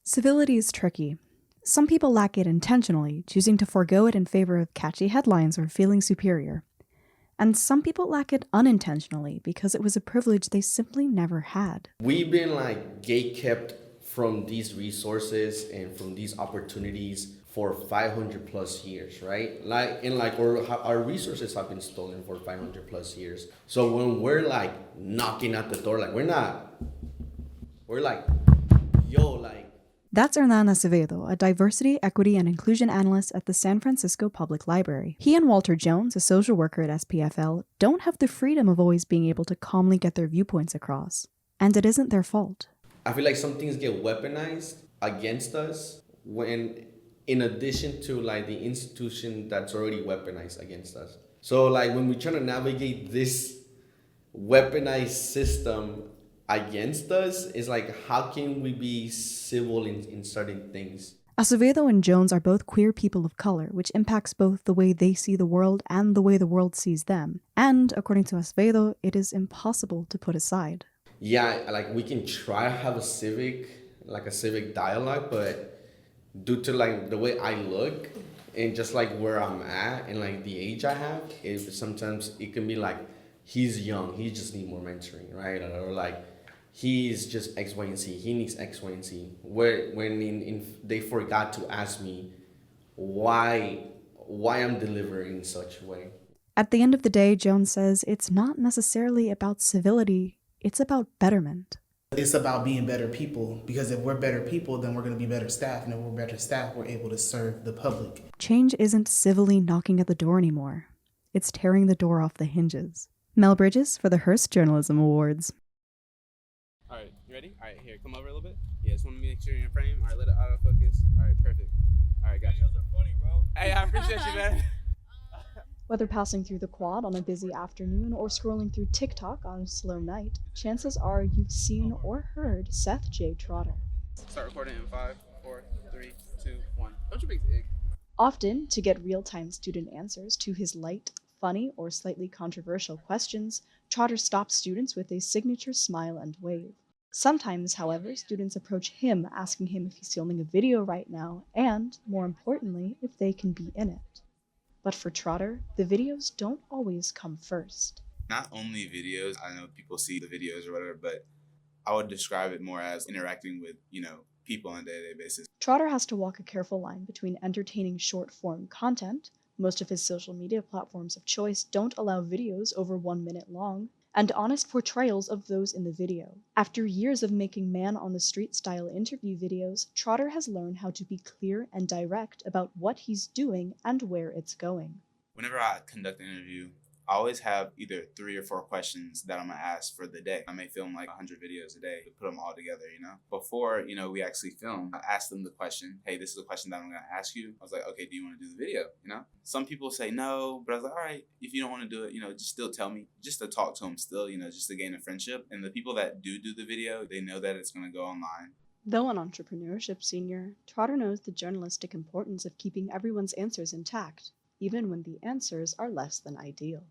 Civility is tricky. Some people lack it intentionally, choosing to forego it in favor of catchy headlines or feeling superior. And some people lack it unintentionally because it was a privilege they simply never had. We've been like gate-kept from these resources and from these opportunities for 500 plus years, right? Our resources have been stolen for 500 plus years. So when we're like knocking at the door, like we're like, yo, like. That's Hernan Acevedo, a diversity, equity, and inclusion analyst at the San Francisco Public Library. He and Walter Jones, a social worker at SPFL, don't have the freedom of always being able to calmly get their viewpoints across. And it isn't their fault. I feel like some things get weaponized against us when, in addition to like the institution that's already weaponized against us. So like when we try to navigate this weaponized system against us, it's like, how can we be civil in certain things? Acevedo and Jones are both queer people of color, which impacts both the way they see the world and the way the world sees them. And, according to Acevedo, it is impossible to put aside. Yeah, like we can try to have a civic dialogue, but due to like the way I look and just like where I'm at and like the age I have, sometimes it can be like, he's young, he just needs more mentoring, right? Or like, he's just X, Y, and Z. He needs X, Y, and Z. When they forgot to ask me why I'm delivering in such a way. At the end of the day, Jones says it's not necessarily about civility, it's about betterment. It's about being better people, because if we're better people, then we're going to be better staff. And if we're better staff, we're able to serve the public. Change isn't civilly knocking at the door anymore. It's tearing the door off the hinges. Mel Bridges for the Hearst Journalism Awards. All right, you ready? All right, here, come over a little bit. Yeah, just want to make sure you're in frame. All right, let it autofocus. All right, perfect. All right, gotcha. Videos are funny, bro. Hey, I appreciate you, man. Whether passing through the quad on a busy afternoon or scrolling through TikTok on a slow night, chances are you've seen or heard Seth J. Trotter. Start recording in 5, 4, 3, 2, 1. Don't you make the egg. Often, to get real-time student answers to his light, funny, or slightly controversial questions, Trotter stops students with a signature smile and wave. Sometimes, however, students approach him asking him if he's filming a video right now and, more importantly, if they can be in it. But for Trotter, the videos don't always come first. Not only videos, I know people see the videos or whatever, but I would describe it more as interacting with, people on a day-to-day basis. Trotter has to walk a careful line between entertaining short-form content — most of his social media platforms of choice don't allow videos over 1 minute long — and honest portrayals of those in the video. After years of making man-on-the-street style interview videos, Trotter has learned how to be clear and direct about what he's doing and where it's going. Whenever I conduct an interview, I always have either 3 or 4 questions that I'm going to ask for the day. I may film like 100 videos a day to put them all together, Before, we actually film, I ask them the question, hey, this is a question that I'm going to ask you. I was like, okay, do you want to do the video, Some people say no, but I was like, all right, if you don't want to do it, just still tell me, just to talk to them still, just to gain a friendship. And the people that do the video, they know that it's going to go online. Though an entrepreneurship senior, Trotter knows the journalistic importance of keeping everyone's answers intact, even when the answers are less than ideal.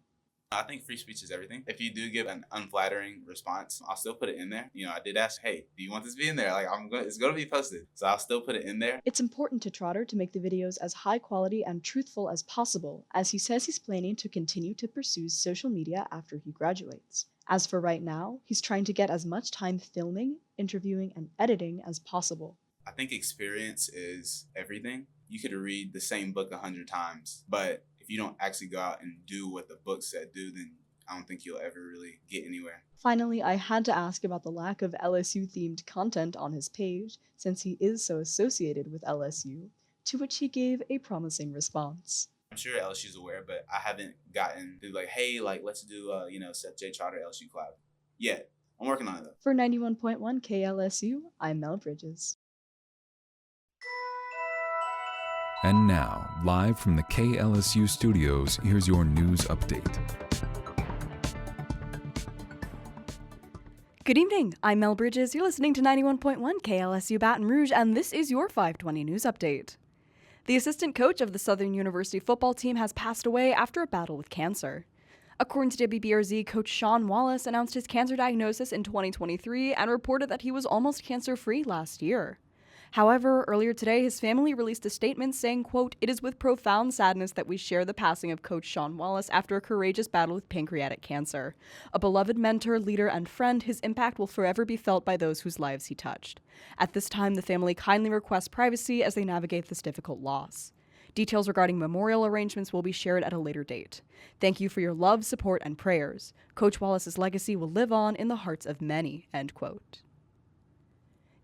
I think free speech is everything. If you do give an unflattering response, I'll still put it in there. I did ask, hey, do you want this to be in there? Like, it's going to be posted. So I'll still put it in there. It's important to Trotter to make the videos as high quality and truthful as possible, as he says he's planning to continue to pursue social media after he graduates. As for right now, he's trying to get as much time filming, interviewing, and editing as possible. I think experience is everything. You could read the same book 100 times, but if you don't actually go out and do what the book said do, then I don't think you'll ever really get anywhere. Finally, I had to ask about the lack of LSU-themed content on his page, since he is so associated with LSU, to which he gave a promising response. I'm sure LSU's aware, but I haven't gotten to like, hey, like, let's do, Seth J. Trotter LSU collab yet. I'm working on it, though. For 91.1 KLSU, I'm Mel Bridges. And now, live from the KLSU studios, here's your news update. Good evening, I'm Mel Bridges. You're listening to 91.1 KLSU Baton Rouge, and this is your 520 news update. The assistant coach of the Southern University football team has passed away after a battle with cancer. According to WBRZ, Coach Sean Wallace announced his cancer diagnosis in 2023 and reported that he was almost cancer-free last year. However, earlier today, his family released a statement saying, quote, "It is with profound sadness that we share the passing of Coach Sean Wallace after a courageous battle with pancreatic cancer. A beloved mentor, leader, and friend, his impact will forever be felt by those whose lives he touched. At this time, the family kindly requests privacy as they navigate this difficult loss. Details regarding memorial arrangements will be shared at a later date. Thank you for your love, support, and prayers. Coach Wallace's legacy will live on in the hearts of many," end quote.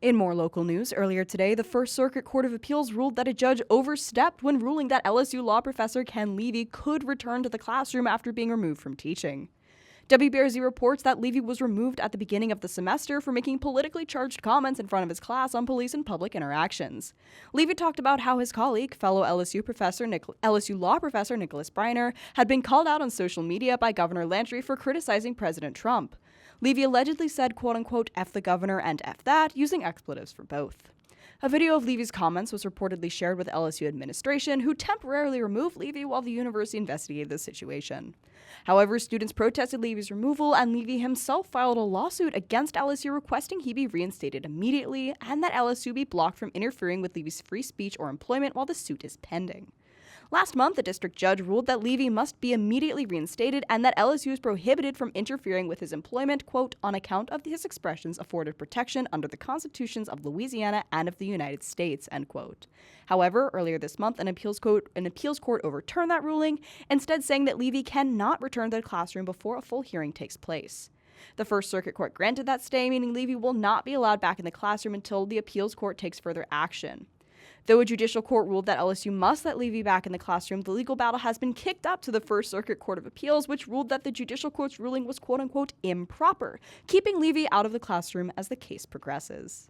In more local news, earlier today, the First Circuit Court of Appeals ruled that a judge overstepped when ruling that LSU law professor Ken Levy could return to the classroom after being removed from teaching. WBRZ reports that Levy was removed at the beginning of the semester for making politically charged comments in front of his class on police and public interactions. Levy talked about how his colleague, fellow LSU law professor Nicholas Briner, had been called out on social media by Governor Landry for criticizing President Trump. Levy allegedly said, quote-unquote, "F the governor and F that," using expletives for both. A video of Levy's comments was reportedly shared with LSU administration, who temporarily removed Levy while the university investigated the situation. However, students protested Levy's removal, and Levy himself filed a lawsuit against LSU requesting he be reinstated immediately and that LSU be blocked from interfering with Levy's free speech or employment while the suit is pending. Last month, the district judge ruled that Levy must be immediately reinstated and that LSU is prohibited from interfering with his employment, quote, "on account of his expressions afforded protection under the constitutions of Louisiana and of the United States," end quote. However, earlier this month, an appeals court overturned that ruling, instead saying that Levy cannot return to the classroom before a full hearing takes place. The First Circuit Court granted that stay, meaning Levy will not be allowed back in the classroom until the appeals court takes further action. Though a judicial court ruled that LSU must let Levy back in the classroom, the legal battle has been kicked up to the First Circuit Court of Appeals, which ruled that the judicial court's ruling was quote-unquote improper, keeping Levy out of the classroom as the case progresses.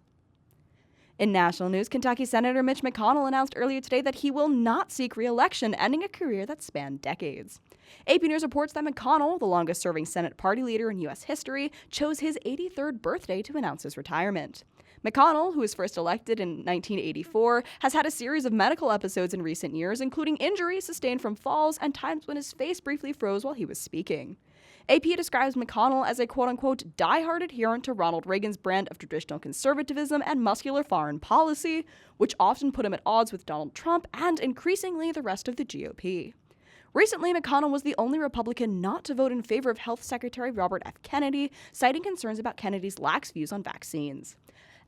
In national news, Kentucky Senator Mitch McConnell announced earlier today that he will not seek re-election, ending a career that spanned decades. AP News reports that McConnell, the longest-serving Senate party leader in U.S. history, chose his 83rd birthday to announce his retirement. McConnell, who was first elected in 1984, has had a series of medical episodes in recent years, including injuries sustained from falls and times when his face briefly froze while he was speaking. AP describes McConnell as a quote-unquote diehard adherent to Ronald Reagan's brand of traditional conservatism and muscular foreign policy, which often put him at odds with Donald Trump and, increasingly, the rest of the GOP. Recently, McConnell was the only Republican not to vote in favor of Health Secretary Robert F. Kennedy, citing concerns about Kennedy's lax views on vaccines.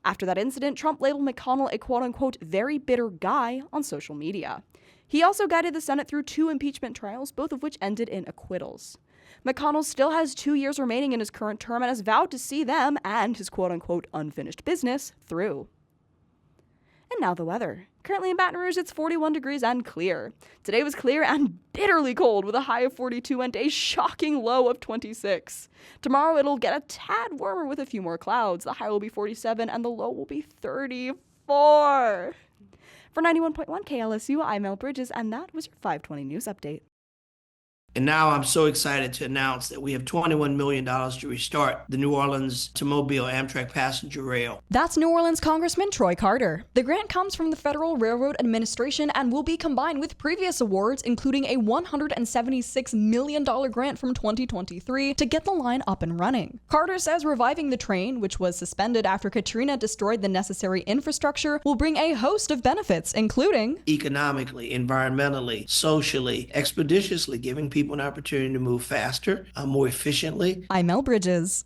After that incident, Trump labeled McConnell a quote-unquote very bitter guy on social media. He also guided the Senate through 2 impeachment trials, both of which ended in acquittals. McConnell still has 2 years remaining in his current term and has vowed to see them and his quote-unquote unfinished business through. And now the weather. Currently in Baton Rouge, it's 41 degrees and clear. Today was clear and bitterly cold with a high of 42 and a shocking low of 26. Tomorrow it'll get a tad warmer with a few more clouds. The high will be 47 and the low will be 34. For 91.1 KLSU, I'm Mel Bridges, and that was your 520 News Update. And now I'm so excited to announce that we have $21 million to restart the New Orleans to Mobile Amtrak passenger rail. That's New Orleans Congressman Troy Carter. The grant comes from the Federal Railroad Administration and will be combined with previous awards, including a $176 million grant from 2023 to get the line up and running. Carter says reviving the train, which was suspended after Katrina destroyed the necessary infrastructure, will bring a host of benefits, including economically, environmentally, socially, expeditiously giving people an opportunity to move faster, more efficiently. I'm Mel Bridges.